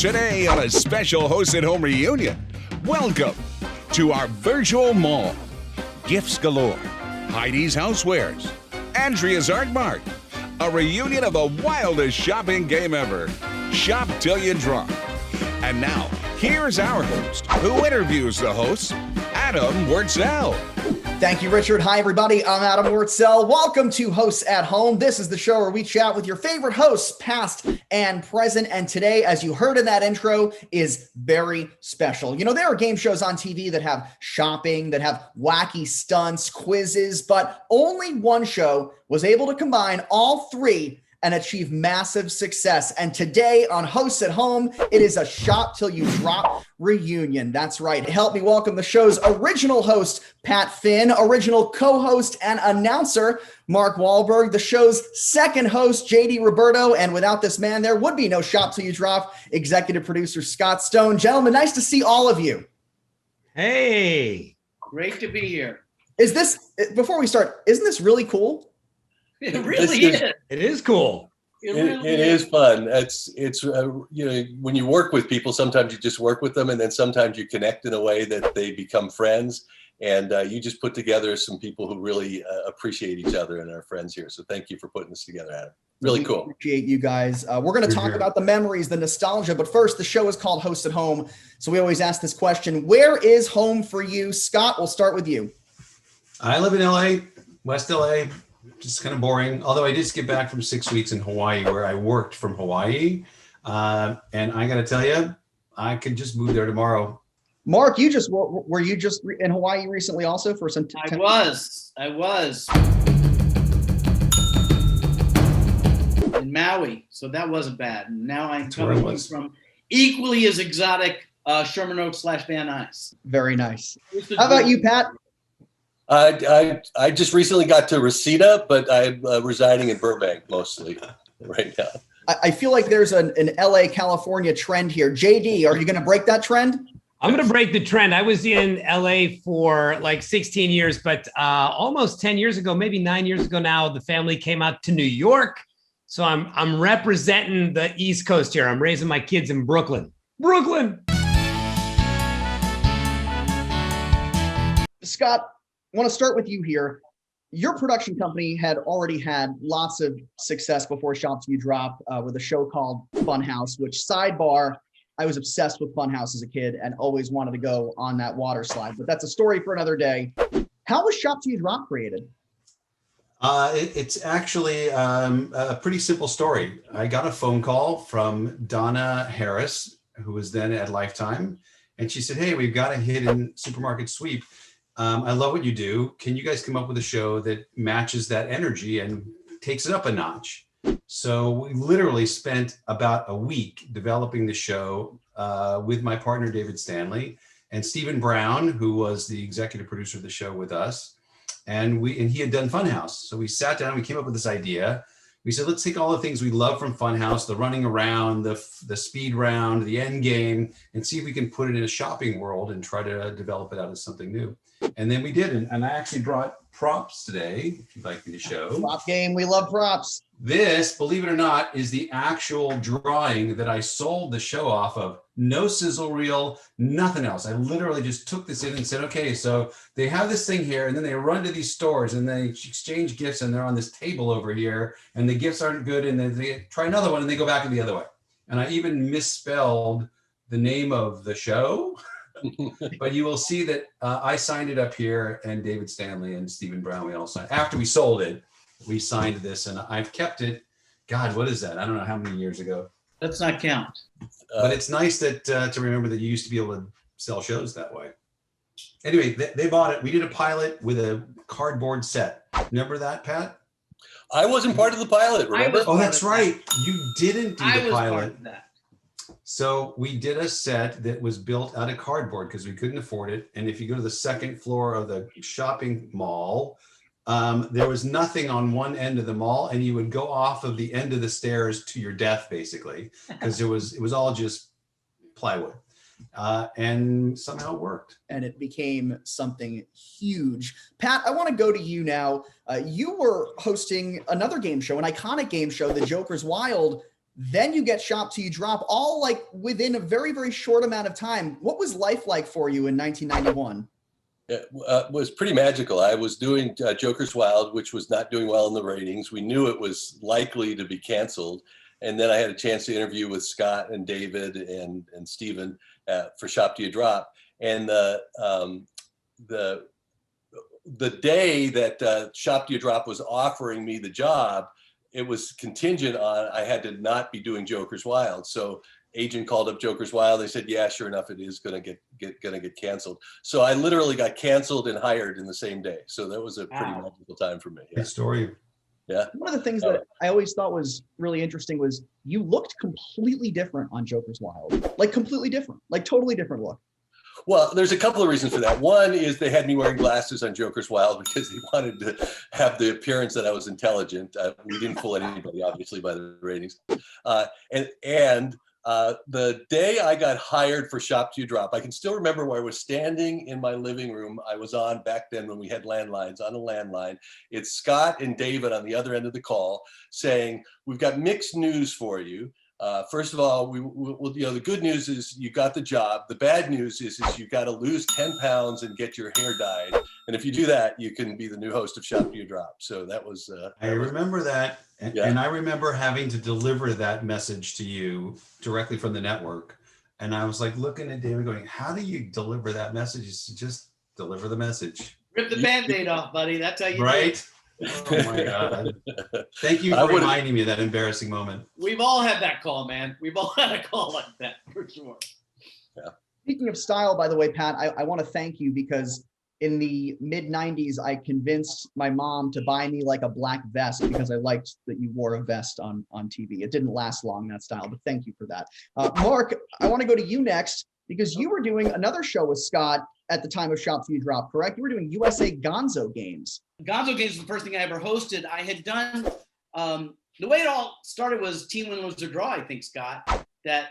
Today on a special Host at Home reunion, welcome to our virtual mall. Gifts galore, Heidi's Housewares, Andrea's Art Mart, a reunion of the wildest shopping game ever. Shop till you drop. And now, here's our host, who interviews the hosts, Adam Wurtzel. Thank you, Richard. Hi, everybody. I'm Adam Wurtzel. Welcome to Hosts at Home. This is the show where we chat with your favorite hosts, past and present. And today, as you heard in that intro, is very special. You know, there are game shows on TV that have shopping, that have wacky stunts, quizzes, but only one show was able to combine all three and achieve massive success. And today on Hosts at Home, it is a Shop Till You Drop reunion. That's right. Help me welcome the show's original host, Pat Finn, original co-host and announcer, Mark Wahlberg, the show's second host, JD Roberto, and without this man, there would be no Shop Till You Drop, executive producer, Scott Stone. Gentlemen, nice to see all of you. Hey. Great to be here. Is this, before we start, isn't this really cool? It really is. It is cool. It really It is fun. It's you know, when you work with people, sometimes you just work with them, and then sometimes you connect in a way that they become friends, and you just put together some people who really appreciate each other and are friends here. So thank you for putting this together, Adam. Really cool. Appreciate you guys. We're going to talk about the memories, the nostalgia, but first, the show is called Host at Home, so we always ask this question: where is home for you? Scott, we'll start with you. I live in LA, West LA. Just kind of boring. Although I did get back from 6 weeks in Hawaii, where I worked from Hawaii. And I got to tell you, I could just move there tomorrow. Mark, were you just in Hawaii recently also for some I was in Maui, so that wasn't bad. And now I'm coming from equally as exotic Sherman Oaks / Van Nuys. Very nice. How about you, Pat? I just recently got to Reseda, but I'm residing in Burbank mostly right now. I feel like there's an LA, California trend here. JD, are you going to break that trend? I'm going to break the trend. I was in LA for like 16 years, but almost 10 years ago, maybe 9 years ago now, the family came out to New York. So I'm representing the East Coast here. I'm raising my kids in Brooklyn. Scott, I want to start with you here. Your production company had already had lots of success before Shop Till You Drop with a show called Funhouse, which, sidebar, I was obsessed with Funhouse as a kid and always wanted to go on that water slide, but that's a story for another day. How was Shop Till You Drop created? It's actually a pretty simple story. I got a phone call from Donna Harris, who was then at Lifetime, and she said, "Hey, we've got a hidden supermarket sweep. I love what you do. Can you guys come up with a show that matches that energy and takes it up a notch?" So we literally spent about a week developing the show with my partner, David Stanley, and Stephen Brown, who was the executive producer of the show with us. And he had done Funhouse. So we sat down, we came up with this idea. We said, let's take all the things we love from Funhouse, the running around, the speed round, the end game, and see if we can put it in a shopping world and try to develop it out as something new. And then we did. And I actually brought props today, if you'd like me to show. Prop game, we love props. This, believe it or not, is the actual drawing that I sold the show off of. No sizzle reel, nothing else. I literally just took this in and said, okay, so they have this thing here, and then they run to these stores and they exchange gifts, and they're on this table over here, and the gifts aren't good, and then they try another one and they go back the other way. And I even misspelled the name of the show. But you will see that I signed it up here, and David Stanley and Stephen Brown, we all signed. After we sold it, we signed this, and I've kept it. God, what is that? I don't know how many years ago. Let's not count. But it's nice that to remember that you used to be able to sell shows that way. Anyway, they bought it. We did a pilot with a cardboard set. Remember that, Pat? I wasn't part of the pilot, remember? Oh, that's right. You didn't do the I was pilot. part of that. So we did a set that was built out of cardboard because we couldn't afford it. And if you go to the second floor of the shopping mall, there was nothing on one end of the mall, and you would go off of the end of the stairs to your death, basically, because it was all just plywood. And somehow it worked. And it became something huge. Pat, I want to go to you now. You were hosting another game show, an iconic game show, The Joker's Wild, Then you get Shop Till You Drop, all like within a very, very short amount of time. What was life like for you in 1991? It was pretty magical. I was doing Joker's Wild, which was not doing well in the ratings. We knew it was likely to be canceled. And then I had a chance to interview with Scott and David and Steven for Shop Till You Drop. And the day that Shop Till You Drop was offering me the job, it was contingent on I had to not be doing Joker's Wild. So agent called up Joker's Wild. They said, yeah, sure enough, it is going to get canceled. So I literally got canceled and hired in the same day. So that was a pretty magical time for me. Good story. Yeah. One of the things that I always thought was really interesting was you looked completely different on Joker's Wild, like completely different, like totally different look. Well, there's a couple of reasons for that. One is they had me wearing glasses on Joker's Wild because they wanted to have the appearance that I was intelligent. We didn't fool anybody, obviously, by the ratings. The day I got hired for Shop Till You Drop, I can still remember where I was standing in my living room. I was on back then when we had landlines, on a landline. It's Scott and David on the other end of the call saying, we've got mixed news for you. First of all, the good news is you got the job. The bad news is you got to lose 10 pounds and get your hair dyed. And if you do that, you can be the new host of Shop Till You Drop. So that was. I remember that. And I remember having to deliver that message to you directly from the network. And I was like looking at David going, how do you deliver that message? He said, just deliver the message. Rip the Band-Aid off, buddy. That's how you do right? it. Oh my God. Thank you for reminding me of that embarrassing moment. We've all had that call, man. We've all had a call like that, for sure. Yeah. Speaking of style, by the way, Pat, I want to thank you because in the mid 90s, I convinced my mom to buy me like a black vest because I liked that you wore a vest on TV. It didn't last long, that style, but thank you for that. Mark, I want to go to you next because you were doing another show with Scott at the time of Shop Till You Drop, correct? You were doing USA Gonzo Games. Gonzo Games was the first thing I ever hosted. I had done, the way it all started was Teen Win, Lose or Draw, I think, Scott, that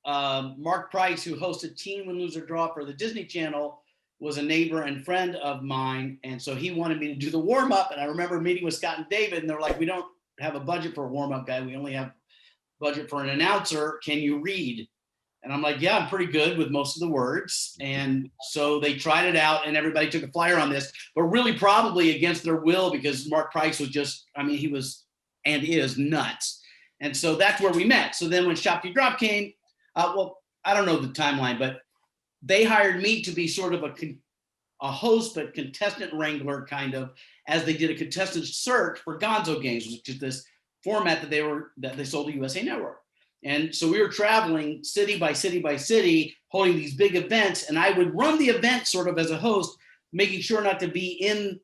Mark Price, who hosted Teen Win, Lose or Draw for the Disney Channel, was a neighbor and friend of mine. And so he wanted me to do the warm-up. And I remember meeting with Scott and David, and they're like, we don't have a budget for a warm-up guy. We only have budget for an announcer. Can you read? And I'm like, yeah, I'm pretty good with most of the words. And so they tried it out and everybody took a flyer on this, but really probably against their will because Mark Price was just, I mean, he was and is nuts. And so that's where we met. So then when Shop Till You Drop came, well, I don't know the timeline, but they hired me to be sort of a host, but contestant wrangler kind of, as they did a contestant search for Gonzo Games, which is this format that they sold to USA Network. And so we were traveling city by city by city, holding these big events. And I would run the event sort of as a host, making sure not to be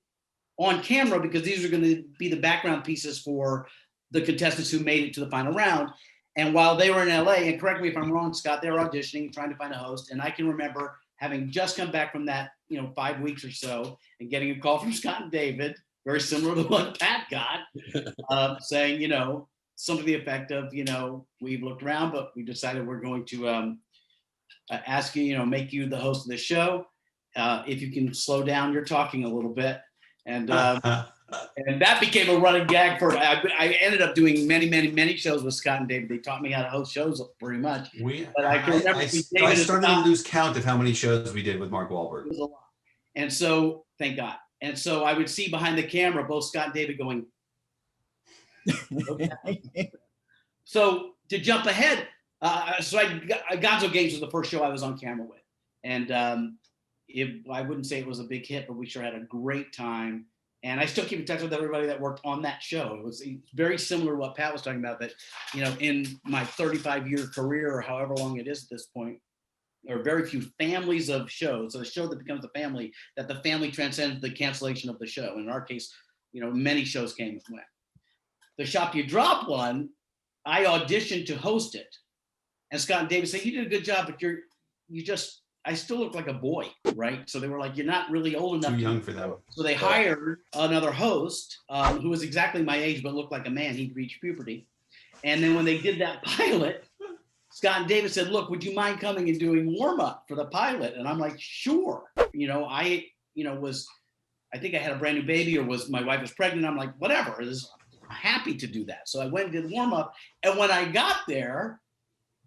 on camera because these are going to be the background pieces for the contestants who made it to the final round. And while they were in LA, and correct me if I'm wrong, Scott, they were auditioning, trying to find a host. And I can remember having just come back from that, 5 weeks or so and getting a call from Scott and David, very similar to the one Pat got, saying, something to the effect of, we've looked around, but we decided we're going to ask you, make you the host of the show. If you can slow down your talking a little bit. And that became a running gag for, I ended up doing many, many, many shows with Scott and David. They taught me how to host shows pretty much. But I can remember I started to lose count of how many shows we did with Mark Wahlberg. It was a lot. And so, thank God. And so I would see behind the camera, both Scott and David going, okay. So to jump ahead, Gonzo Games was the first show I was on camera with. And I wouldn't say it was a big hit, but we sure had a great time. And I still keep in touch with everybody that worked on that show. It was very similar to what Pat was talking about, that, in my 35-year career or however long it is at this point, there are very few families of shows. So the show that becomes a family, that the family transcends the cancellation of the show. In our case, many shows came and went. The Shop Till You Drop one, I auditioned to host it. And Scott and David said, you did a good job, but I still look like a boy, right? So they were like, you're not really old enough. Too young for that. So they hired another host who was exactly my age, but looked like a man. He'd reached puberty. And then when they did that pilot, Scott and David said, look, would you mind coming and doing warm up for the pilot? And I'm like, sure. I think I had a brand new baby or my wife was pregnant. I'm like, whatever. happy to do that. So I went and did warm up. And when I got there,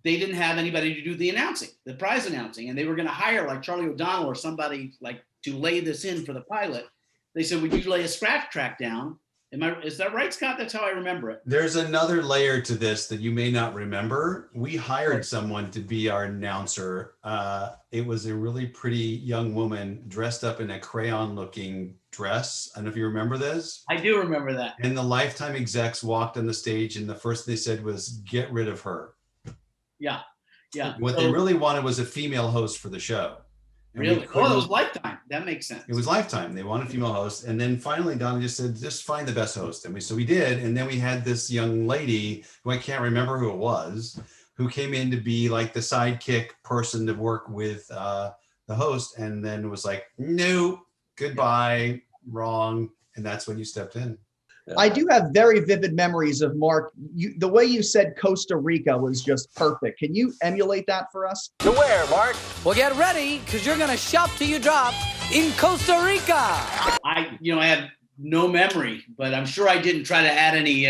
they didn't have anybody to do the announcing, the prize announcing. And they were going to hire like Charlie O'Donnell or somebody like to lay this in for the pilot. They said, would you lay a scratch track down? Is that right, Scott? That's how I remember it. There's another layer to this that you may not remember. We hired someone to be our announcer. It was a really pretty young woman dressed up in a crayon-looking dress. I don't know if you remember this. I do remember that. And the Lifetime execs walked on the stage, and the first thing they said was, "Get rid of her." Yeah, yeah. What they really wanted was a female host for the show. And really? Oh, it was Lifetime. That makes sense. It was Lifetime. They wanted a female host. And then finally, Donna just said, just find the best host. And so we did. And then we had this young lady who I can't remember who it was, who came in to be like the sidekick person to work with the host. And then was like, no, goodbye, wrong. And that's when you stepped in. I do have very vivid memories of Mark. The way you said Costa Rica was just perfect. Can you emulate that for us? To where, Mark? Well, get ready, because you're going to shop till you drop in Costa Rica. I had no memory, but I'm sure I didn't try to add any,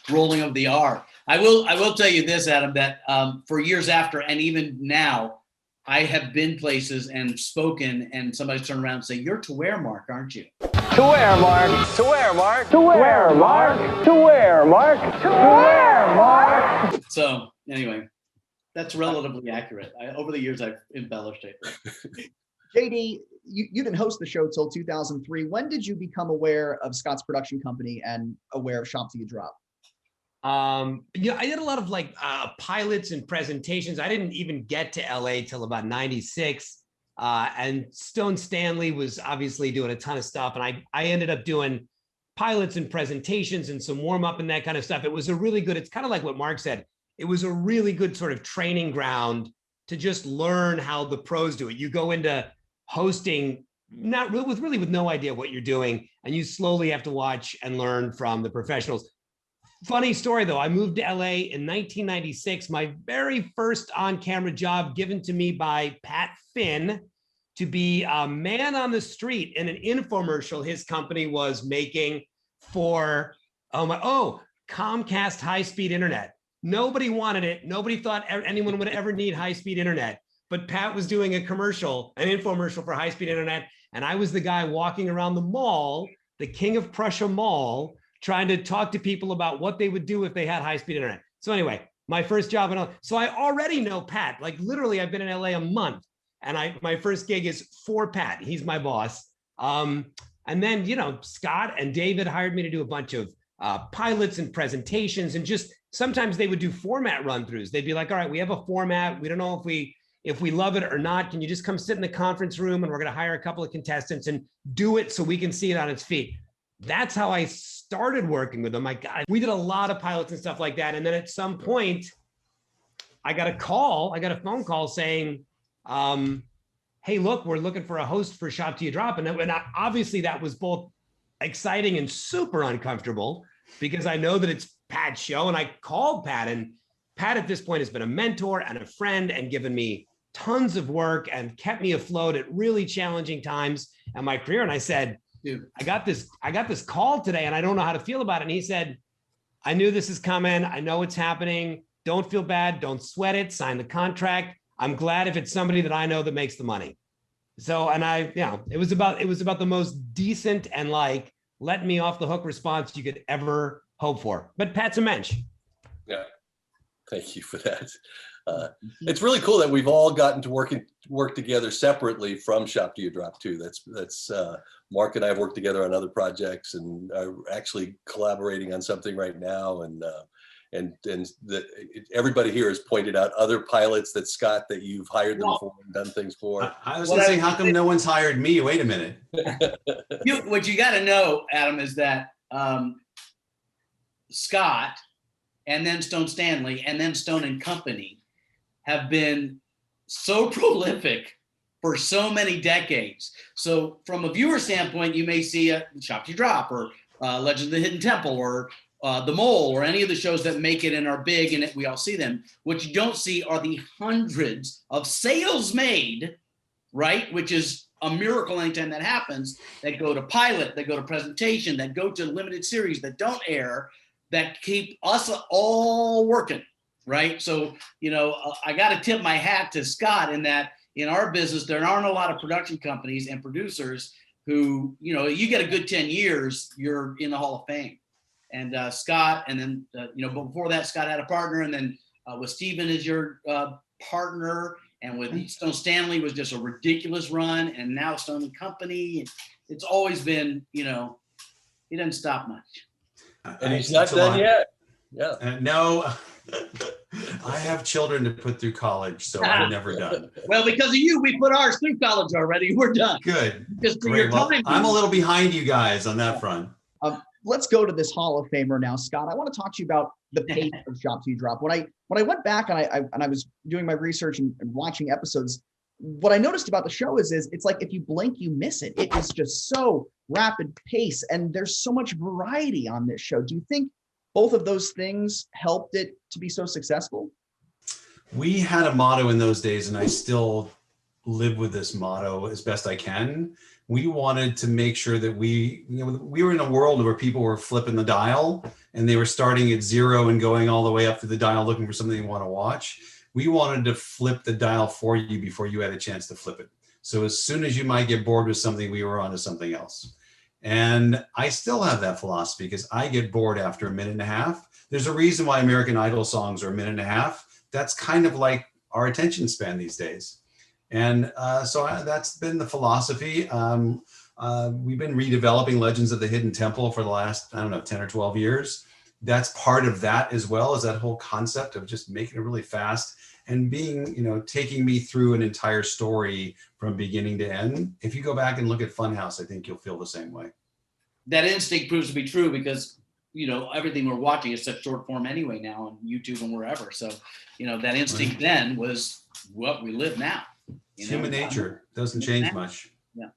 rolling of the R. I will tell you this, Adam, that for years after, and even now, I have been places and spoken, and somebody's turned around and say, "You're to where, Mark, aren't you?" To where, Mark? To where, Mark? To where, Mark? To where, Mark? To where, Mark? So anyway, that's relatively accurate. Over the years, I've embellished it. JD, you didn't host the show till 2003. When did you become aware of Scott's production company and aware of Shop Till You Drop? I did a lot of pilots and presentations. I didn't even get to LA till about 96. And Stone Stanley was obviously doing a ton of stuff. And I ended up doing pilots and presentations and some warm up and that kind of stuff. It was a really good, it's kind of like what Mark said. It was a really good sort of training ground to just learn how the pros do it. You go into hosting with no idea what you're doing. And you slowly have to watch and learn from the professionals. Funny story, though. I moved to LA in 1996. My very first on-camera job given to me by Pat Finn to be a man on the street in an infomercial his company was making for Comcast high-speed internet. Nobody wanted it. Nobody thought anyone would ever need high-speed internet. But Pat was doing a commercial, an infomercial for high-speed internet, and I was the guy walking around the mall, the King of Prussia Mall, trying to talk to people about what they would do if they had high-speed internet. So anyway, my first job, so I already know Pat. Like literally, I've been in LA a month, and my first gig is for Pat. He's my boss. And then Scott and David hired me to do a bunch of pilots and presentations, and just sometimes they would do format run-throughs. They'd be like, "All right, we have a format. We don't know if we love it or not. Can you just come sit in the conference room, and we're going to hire a couple of contestants and do it so we can see it on its feet." That's how I started working with them. We did a lot of pilots and stuff like that. And then at some point, I got a phone call saying, "Hey, look, we're looking for a host for Shop Till You Drop." And obviously that was both exciting and super uncomfortable because I know that it's Pat's show. And I called Pat, and Pat at this point has been a mentor and a friend and given me tons of work and kept me afloat at really challenging times in my career. And I said, "Dude, I got this call today and I don't know how to feel about it." And he said, "I knew this is coming. I know it's happening. Don't feel bad. Don't sweat it. Sign the contract. I'm glad if it's somebody that I know that makes the money." So, and it was about the most decent and let me off the hook response you could ever hope for. But Pat's a mensch. Yeah. Thank you for that. It's really cool that we've all gotten to work together separately from Shop Till You Drop too. That's Mark and I have worked together on other projects and are actually collaborating on something right now. And everybody here has pointed out other pilots that Scott that you've hired them for and done things for. I was going to say, how come no one's hired me? Wait a minute. What you got to know, Adam, is that Scott and then Stone Stanley and then Stone and Company have been so prolific for so many decades. So from a viewer standpoint, you may see a Shop Till You Drop or Legend of the Hidden Temple or The Mole or any of the shows that make it and are big and we all see them. What you don't see are the hundreds of sales made, right? Which is a miracle anytime that happens, that go to pilot, that go to presentation, that go to limited series, that don't air, that keep us all working, right? So, I got to tip my hat to Scott in that in our business, there aren't a lot of production companies and producers who, you get a good 10 years, you're in the Hall of Fame. And Scott, and then, but before that, Scott had a partner, and then with Steven as your partner, and with Stone Stanley was just a ridiculous run, and now Stone and Company. It's always been, he doesn't stop much. And he's not done yet. Yeah. No, I have children to put through college, so I'm never done. Well, because of you, we put ours through college already. We're done. Good. Just for Great. your Well, time. I'm a little behind you guys on that front. Let's go to this Hall of Famer now, Scott. I want to talk to you about the pace of Shop Till You Drop. When I went back and I was doing my research and watching episodes, what I noticed about the show is it's like if you blink, you miss it. It is just so rapid pace, and there's so much variety on this show. Do you think both of those things helped it to be so successful? We had a motto in those days, and I still live with this motto as best I can. We wanted to make sure that we were in a world where people were flipping the dial and they were starting at 0 and going all the way up to the dial looking for something they want to watch. We wanted to flip the dial for you before you had a chance to flip it. So as soon as you might get bored with something, we were on to something else. And I still have that philosophy because I get bored after a minute and a half. There's a reason why American Idol songs are a minute and a half. That's kind of like our attention span these days. And that's been the philosophy. We've been redeveloping Legends of the Hidden Temple for the last, 10 or 12 years. That's part of that, as well as that whole concept of just making it really fast and being, taking me through an entire story from beginning to end. If you go back and look at Funhouse, I think you'll feel the same way. That instinct proves to be true because, everything we're watching is such short form anyway now on YouTube and wherever. So, that instinct then was what we live now. Human nature doesn't change much. Yeah.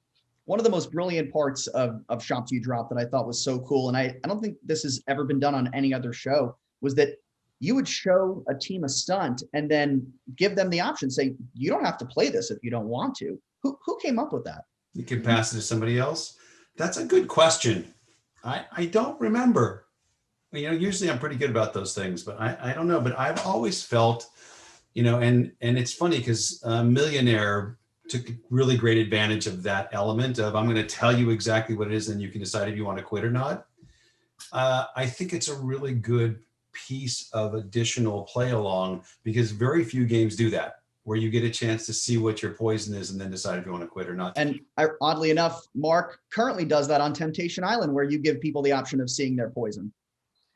One of the most brilliant parts of Shop Till You Drop that I thought was so cool, and I don't think this has ever been done on any other show, was that you would show a team a stunt and then give them the option, say, you don't have to play this if you don't want to. Who came up with that? You can pass it to somebody else. That's a good question. I don't remember. Usually I'm pretty good about those things, but I don't know. But I've always felt, and it's funny because Millionaire took really great advantage of that element of I'm going to tell you exactly what it is and you can decide if you want to quit or not. I think it's a really good piece of additional play along because very few games do that, where you get a chance to see what your poison is and then decide if you want to quit or not. And oddly enough, Mark currently does that on Temptation Island, where you give people the option of seeing their poison.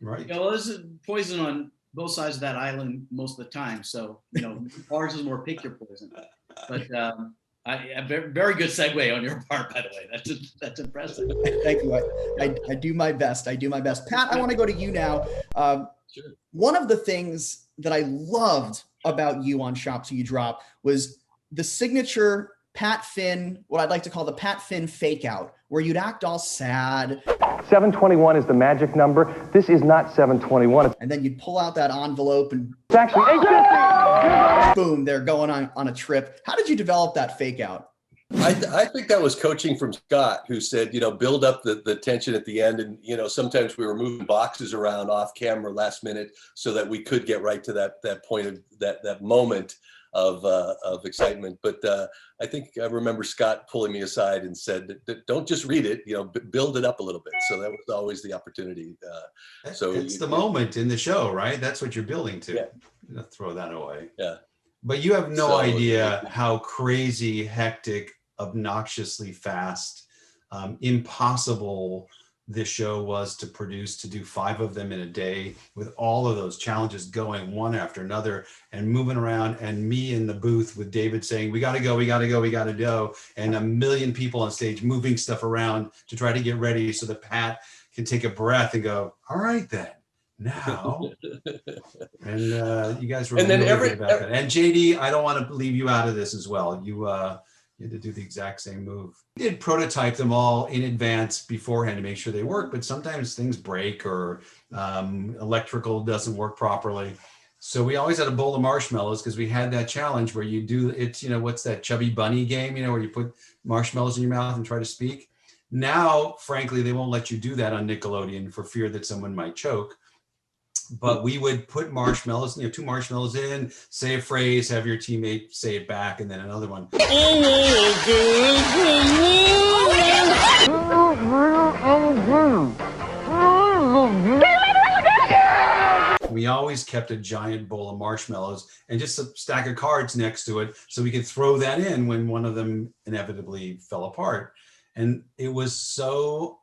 Right. Well, there's poison on both sides of that island most of the time. So, ours is more pick your poison. But a very good segue on your part, by the way. That's impressive. Thank you. I do my best. Pat, I want to go to you now. Sure. One of the things that I loved about you on Shop Till You Drop was the signature Pat Finn, what I'd like to call the Pat Finn fake out, where you'd act all sad. 721 is the magic number. This is not 721. And then you'd pull out that envelope and It's actually 850. boom, they're going on a trip. How did you develop that fake out? I think that was coaching from Scott, who said, build up the tension at the end. And, sometimes we were moving boxes around off camera last minute so that we could get right to that point of that moment of excitement. But I think I remember Scott pulling me aside and said, don't just read it, build it up a little bit. So that was always the opportunity. So it's the moment in the show, right? That's what you're building to. Yeah. Throw that away. Yeah. But you have no idea how crazy, hectic, obnoxiously fast, impossible this show was to produce, to do 5 of them in a day with all of those challenges going one after another and moving around, and me in the booth with David saying, we got to go. And a million people on stage moving stuff around to try to get ready so that Pat can take a breath and go, all right, then. Now, and you guys were really good about that. And JD, I don't want to leave you out of this as well. You had to do the exact same move. We did prototype them all in advance beforehand to make sure they work, but sometimes things break or electrical doesn't work properly. So we always had a bowl of marshmallows because we had that challenge where you do it's, what's that Chubby Bunny game, where you put marshmallows in your mouth and try to speak. Now, frankly, they won't let you do that on Nickelodeon for fear that someone might choke. But we would put marshmallows, 2 marshmallows in, say a phrase, have your teammate say it back, and then another one. We always kept a giant bowl of marshmallows and just a stack of cards next to it so we could throw that in when one of them inevitably fell apart. And it was so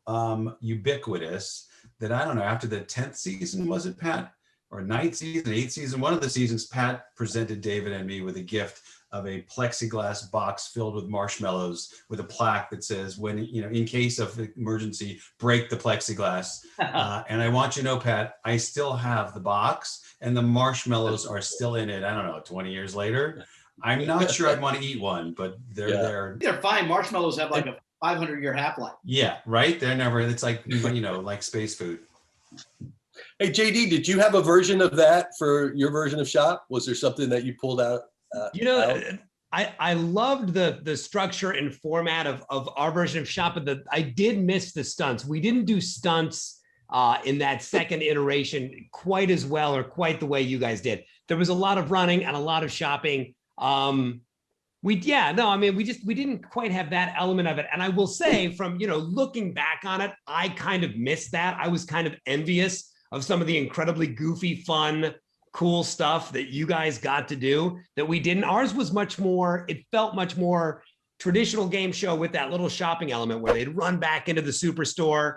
ubiquitous that I don't know, after the 10th season, was it, Pat? Or 9th season, 8th season, one of the seasons, Pat presented David and me with a gift of a plexiglass box filled with marshmallows with a plaque that says, when, in case of emergency, break the plexiglass. And I want you to know, Pat, I still have the box and the marshmallows are still in it. I don't know, 20 years later. I'm not sure I'd want to eat one, but they're there. They're fine. Marshmallows have like a 500-year half-life. Yeah, right? They're never, it's like, like space food. Hey, JD, did you have a version of that for your version of Shop? Was there something that you pulled out? I loved the structure and format of our version of Shop, but I did miss the stunts. We didn't do stunts in that second iteration quite as well or quite the way you guys did. There was a lot of running and a lot of shopping. We didn't quite have that element of it. And I will say, from looking back on it, I kind of missed that. I was kind of envious of some of the incredibly goofy, fun, cool stuff that you guys got to do that we didn't. Ours was much more, it felt much more traditional game show with that little shopping element where they'd run back into the superstore.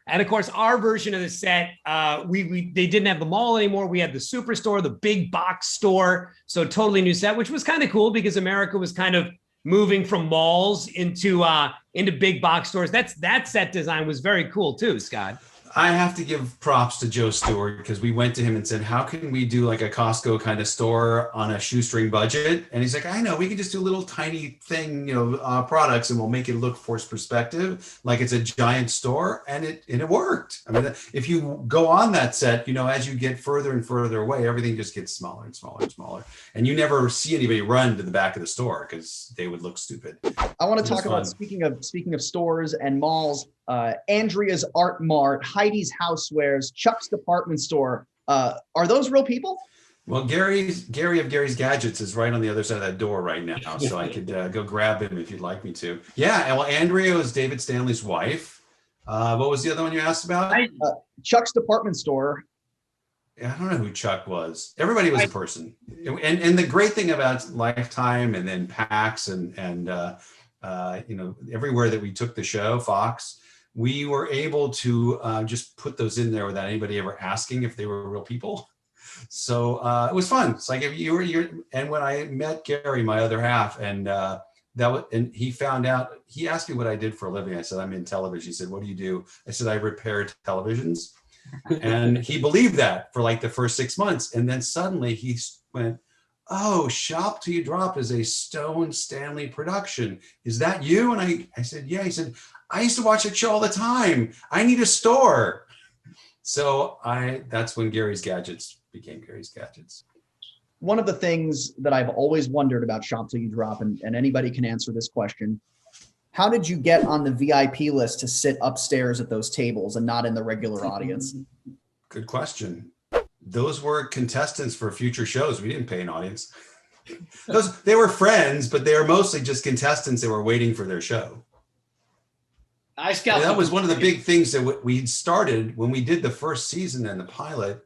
And of course, our version of the set, they didn't have the mall anymore. We had the superstore, the big box store. So totally new set, which was kind of cool because America was kind of moving from malls into big box stores. That set design was very cool too, Scott. I have to give props to Joe Stewart because we went to him and said, how can we do like a Costco kind of store on a shoestring budget? And he's like, I know, we can just do a little tiny thing, products, and we'll make it look forced perspective, like it's a giant store. And it worked. I mean, if you go on that set, as you get further and further away, everything just gets smaller and smaller and smaller. And you never see anybody run to the back of the store because they would look stupid. I want to talk about, speaking of stores and malls, Andrea's Art Mart, Heidi's Housewares, Chuck's Department Store. Are those real people? Well, Gary of Gary's Gadgets is right on the other side of that door right now, so I could go grab him if you'd like me to. Yeah, and well, Andrea is David Stanley's wife. What was the other one you asked about? Chuck's Department Store. I don't know who Chuck was. Everybody was a person. And the great thing about Lifetime and then PAX and everywhere that we took the show, Fox, we were able to just put those in there without anybody ever asking if they were real people. So it was fun. It's like if and when I met Gary, my other half, and he found out, he asked me what I did for a living. I said, I'm in television. He said, what do you do? I said, I repair televisions. And he believed that for like the first 6 months. And then suddenly he went, oh, Shop Till You Drop is a Stone Stanley production. Is that you? And I said, yeah. He said, I used to watch that show all the time. I need a store. So that's when Gary's Gadgets became Gary's Gadgets. One of the things that I've always wondered about Shop Till You Drop, and anybody can answer this question, how did you get on the VIP list to sit upstairs at those tables and not in the regular audience? Good question. Those were contestants for future shows. We didn't pay an audience. They were friends, but they were mostly just contestants that were waiting for their show. That was one of the big things that we started when we did the first season and the pilot.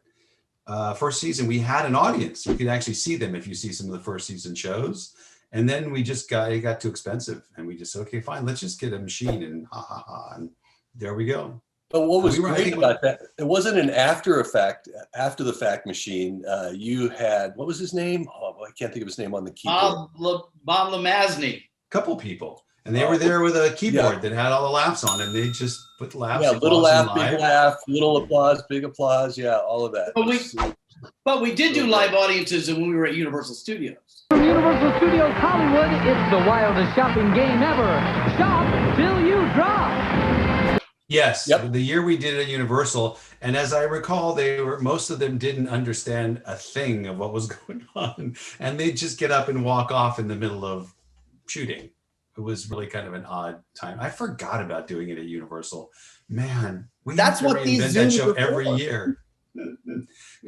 First season, we had an audience. You could actually see them if you see some of the first season shows. And then it got too expensive. And we just said, okay, fine, let's just get a machine and and there we go. But what was great about that, it wasn't an after the fact machine. You had, what was his name? Oh, I can't think of his name on the keyboard. Bob Lamazny. Couple people. And they were there with a keyboard that had all the laughs on it. And they just put laughs. Yeah, little laugh, big laugh, little applause, big applause. Yeah, all of that. But we did do live audiences when we were at Universal Studios. From Universal Studios Hollywood, it's the wildest shopping game ever. Shop Till You Drop. Yes, Yep. the year we did it at Universal, and as I recall, most of them didn't understand a thing of what was going on, and they'd just get up and walk off in the middle of shooting. It was really kind of an odd time. I forgot about doing it at Universal. Man, That's have to what these reinvent that Zooms show are every for. year.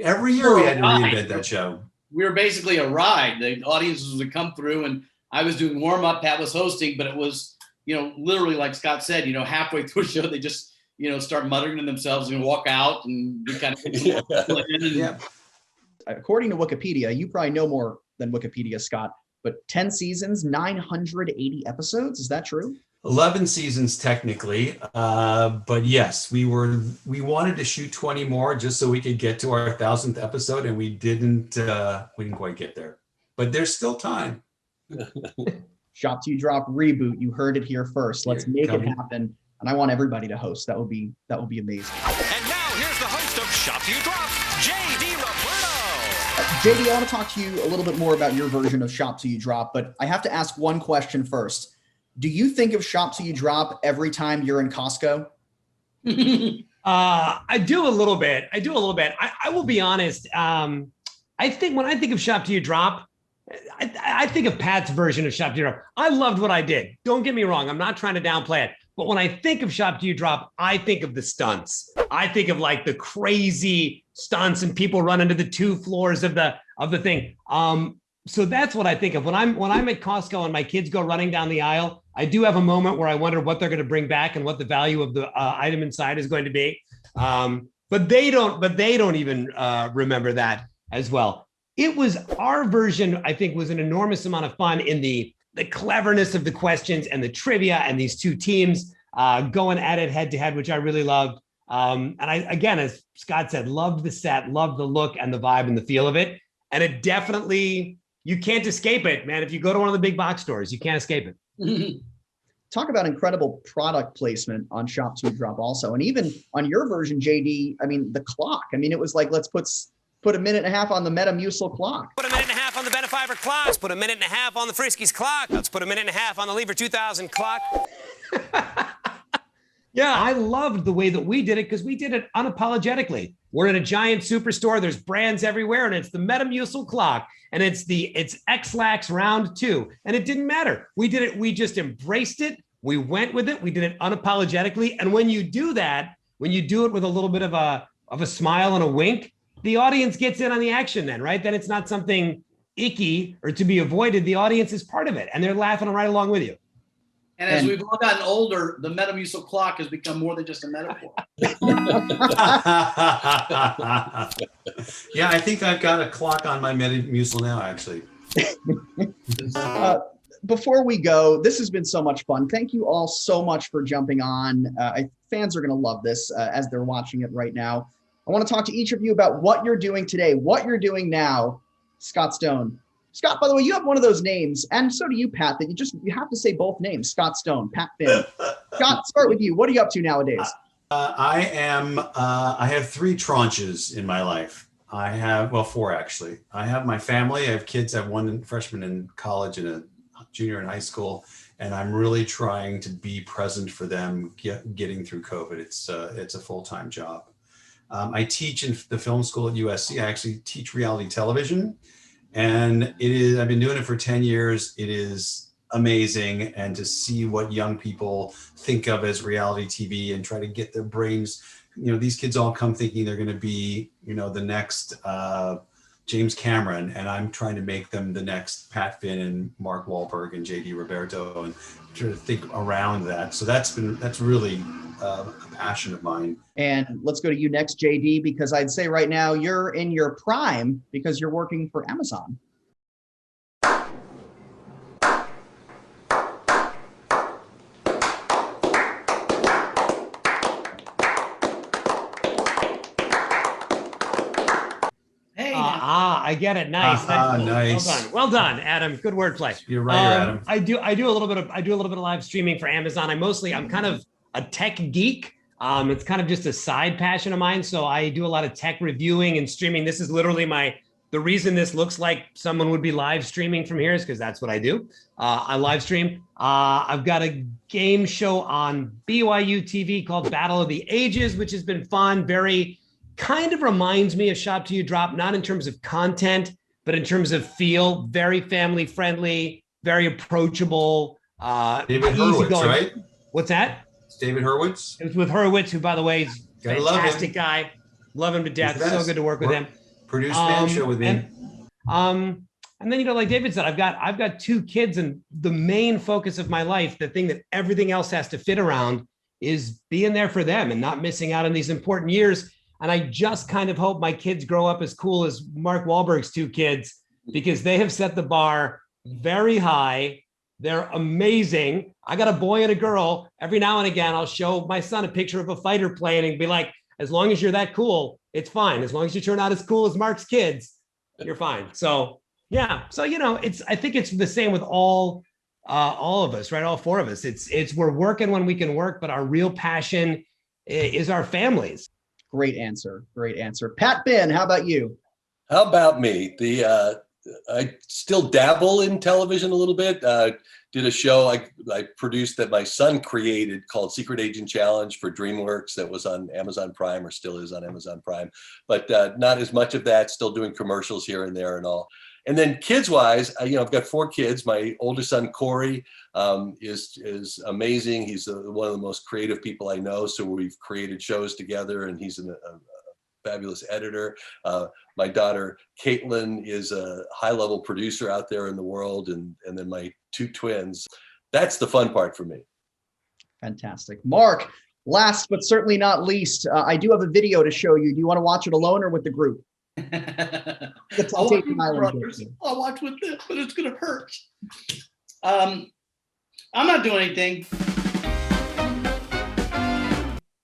Every year we had to Right. reinvent that show. We were basically a ride. The audiences would come through, and I was doing warm up. Pat was hosting, but it was, literally like Scott said, halfway through a show, they just, start muttering to themselves and walk out, and we kind of Yeah. Yeah. According to Wikipedia, you probably know more than Wikipedia, Scott, but 10 seasons, 980 episodes. Is that true? 11 seasons technically, but yes, we wanted to shoot 20 more just so we could get to our 1,000th episode, and we didn't quite get there. But there's still time. Shop to You Drop reboot. You heard it here first. Let's Here, make coming. it happen. And I want everybody to host. That would be amazing. And now here's the host of Shop to You Drop, JD Roberto. JD, I want to talk to you a little bit more about your version of Shop to You Drop, but I have to ask one question first. Do you think of Shop to You Drop every time you're in Costco? I do a little bit. I will be honest. I think when I think of Shop to You Drop, I think of Pat's version of Shop to You Drop. I loved what I did. Don't get me wrong. I'm not trying to downplay it. But when I think of Shop to You Drop, I think of the stunts. I think of like the crazy stunts and people running to the 2 floors of the thing. So that's what I think of when I'm at Costco and my kids go running down the aisle. I do have a moment where I wonder what they're going to bring back and what the value of the item inside is going to be. But they don't even remember that as well. It was our version, I think, was an enormous amount of fun in the cleverness of the questions and the trivia and these 2 teams going at it head to head, which I really loved. And I, again, as Scott said, loved the set, loved the look and the vibe and the feel of it. And it definitely, you can't escape it, man. If you go to one of the big box stores, you can't escape it. Talk about incredible product placement on Shop to You Drop also. And even on your version, JD, I mean, the clock. I mean, it was like, let's put a minute and a half on the Metamucil clock. Put a minute and a half on the Benefiber clock. Let's put a minute and a half on the Friskies clock. Let's put a minute and a half on the Lever 2000 clock. Yeah, I loved the way that we did it because we did it unapologetically. We're in a giant superstore. There's brands everywhere, and it's the Metamucil clock, and it's X-Lax round 2, and it didn't matter. We did it. We just embraced it. We went with it. We did it unapologetically. And when you do that, when you do it with a little bit of a smile and a wink, the audience gets in on the action. Then, right? Then it's not something icky or to be avoided. The audience is part of it, and they're laughing right along with you. And as we've all gotten older, the Metamucil clock has become more than just a metaphor. Yeah, I think I've got a clock on my Metamucil now, actually. Before we go, this has been so much fun. Thank you all so much for jumping on. Fans are going to love this as they're watching it right now. I want to talk to each of you about what you're doing today, what you're doing now. Scott Stone. Scott, by the way, you have one of those names, and so do you, Pat, that you have to say both names, Scott Stone, Pat Finn. Scott, start with you. What are you up to nowadays? I have 3 tranches in my life. I have, 4 actually. I have my family. I have kids. I have one freshman in college and a junior in high school, and I'm really trying to be present for them getting through COVID. It's a full-time job. I teach in the film school at USC. I actually teach reality television. And I've been doing it for 10 years. It is amazing. And to see what young people think of as reality TV and try to get their brains, these kids all come thinking they're going to be, the next James Cameron. And I'm trying to make them the next Pat Finn and Mark Wahlberg and JD Roberto and try to think around that. So that's really a passion of mine. And let's go to you next, JD, because I'd say right now you're in your prime because you're working for Amazon. Hey, I get it. Nice. Nice. Well done, Adam. Good wordplay. You're right, Adam. I do a little bit of live streaming for Amazon. I'm kind of a tech geek. It's kind of just a side passion of mine. So I do a lot of tech reviewing and streaming. This is literally my The reason this looks like someone would be live streaming from here is because that's what I do. I live stream. I've got a game show on BYU TV called Battle of the Ages, which has been fun. Very kind of reminds me of Shop Till You Drop, not in terms of content, but in terms of feel. Very family friendly, very approachable. David Hurwitz, right? What's that? It's David Hurwitz. It was with Hurwitz, who, by the way, is a Gotta love him. fantastic guy. Love him to death. So good to work with him. Produced Man Show with me. And then, like David said, I've got 2 kids, and the main focus of my life, the thing that everything else has to fit around, is being there for them and not missing out on these important years. And I just kind of hope my kids grow up as cool as Mark Wahlberg's 2 kids, because they have set the bar very high. They're amazing. I got a boy and a girl. Every now and again, I'll show my son a picture of a fighter plane and be like, as long as you're that cool, it's fine. As long as you turn out as cool as Mark's kids, you're fine. So yeah. So, I think it's the same with all of us, right? All 4 of us. It's we're working when we can work, but our real passion is our families. Great answer. Great answer. Pat Finn, how about you? How about me? I still dabble in television a little bit. Did a show I produced that my son created called Secret Agent Challenge for DreamWorks that was on Amazon Prime, or still is on Amazon Prime, but not as much of that. Still doing commercials here and there and all. And then kids-wise, I've got 4 kids. My older son Corey is amazing. He's one of the most creative people I know. So we've created shows together, and he's a fabulous editor. My daughter Caitlin is a high-level producer out there in the world, and then my 2 twins. That's the fun part for me. Fantastic. Mark, last but certainly not least, I do have a video to show you. Do you want to watch it alone or with the group? I'll watch with this, but it's gonna hurt. I'm not doing anything.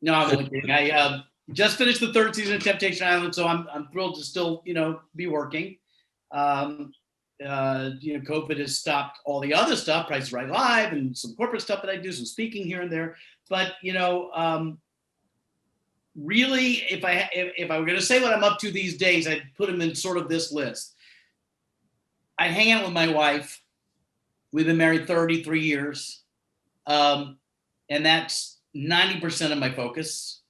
No, I'm only kidding. I just finished the 3rd season of Temptation Island, so I'm thrilled to still be working. COVID has stopped all the other stuff, Price is Right Live, and some corporate stuff that I do, some speaking here and there. But really, if I were going to say what I'm up to these days, I'd put them in sort of this list. I hang out with my wife. We've been married 33 years. And that's 90% of my focus.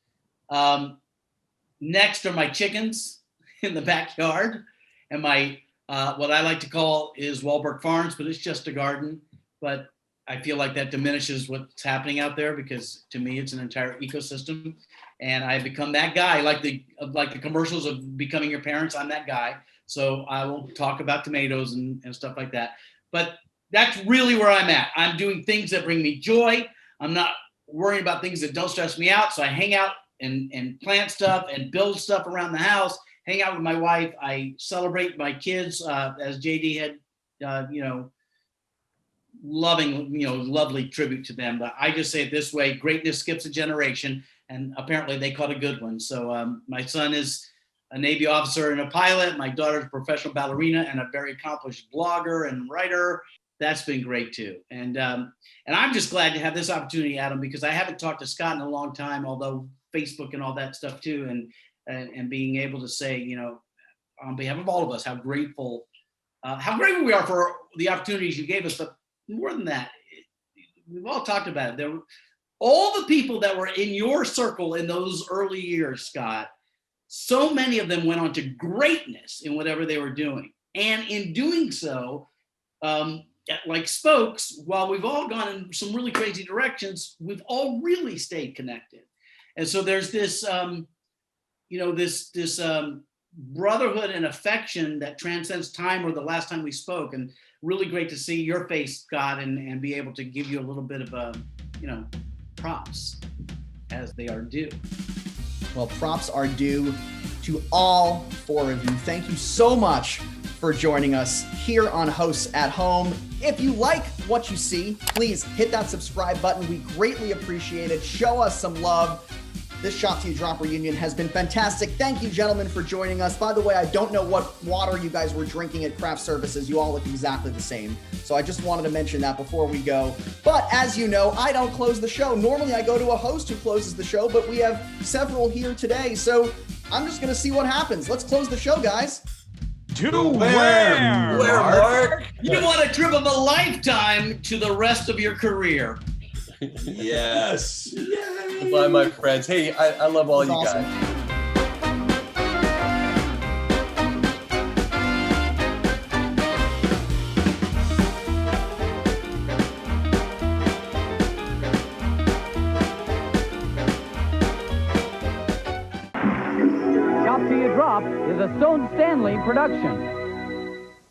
Next are my chickens in the backyard, and my, what I like to call is Wahlberg Farms, but it's just a garden. But I feel like that diminishes what's happening out there, because to me, it's an entire ecosystem. And I've become that guy, like the commercials of Becoming Your Parents. I'm that guy. So I will talk about tomatoes and stuff like that. But that's really where I'm at. I'm doing things that bring me joy. I'm not worrying about things that don't stress me out. So I hang out and plant stuff and build stuff around the house, hang out with my wife. I celebrate my kids, as JD had, lovely tribute to them. But I just say it this way: greatness skips a generation, and apparently they caught a good one. So my son is a Navy officer and a pilot. My daughter's a professional ballerina and a very accomplished blogger and writer. That's been great too. And I'm just glad to have this opportunity, Adam, because I haven't talked to Scott in a long time, although Facebook and all that stuff too. And being able to say, on behalf of all of us, how grateful we are for the opportunities you gave us. But more than that, we've all talked about it. There were all the people that were in your circle in those early years, Scott. So many of them went on to greatness in whatever they were doing. And in doing so, like spokes, while we've all gone in some really crazy directions, we've all really stayed connected. And so there's this, this brotherhood and affection that transcends time or the last time we spoke. And really great to see your face, Scott, and be able to give you a little bit of props as they are due. Well, props are due to all 4 of you. Thank you so much for joining us here on Hosts at Home. If you like what you see, please hit that subscribe button. We greatly appreciate it. Show us some love. This Shop Till You Drop reunion has been fantastic. Thank you, gentlemen, for joining us. By the way, I don't know what water you guys were drinking at Craft Services. You all look exactly the same. So I just wanted to mention that before we go. But as you know, I don't close the show. Normally I go to a host who closes the show, but we have several here today. So I'm just going to see what happens. Let's close the show, guys. To wear. Where, Mark? You want a trip of a lifetime to the rest of your career. Yes. Yay. Bye, my friends. Hey, I love all That's you awesome. guys. Shop Till You Drop is a Stone Stanley production.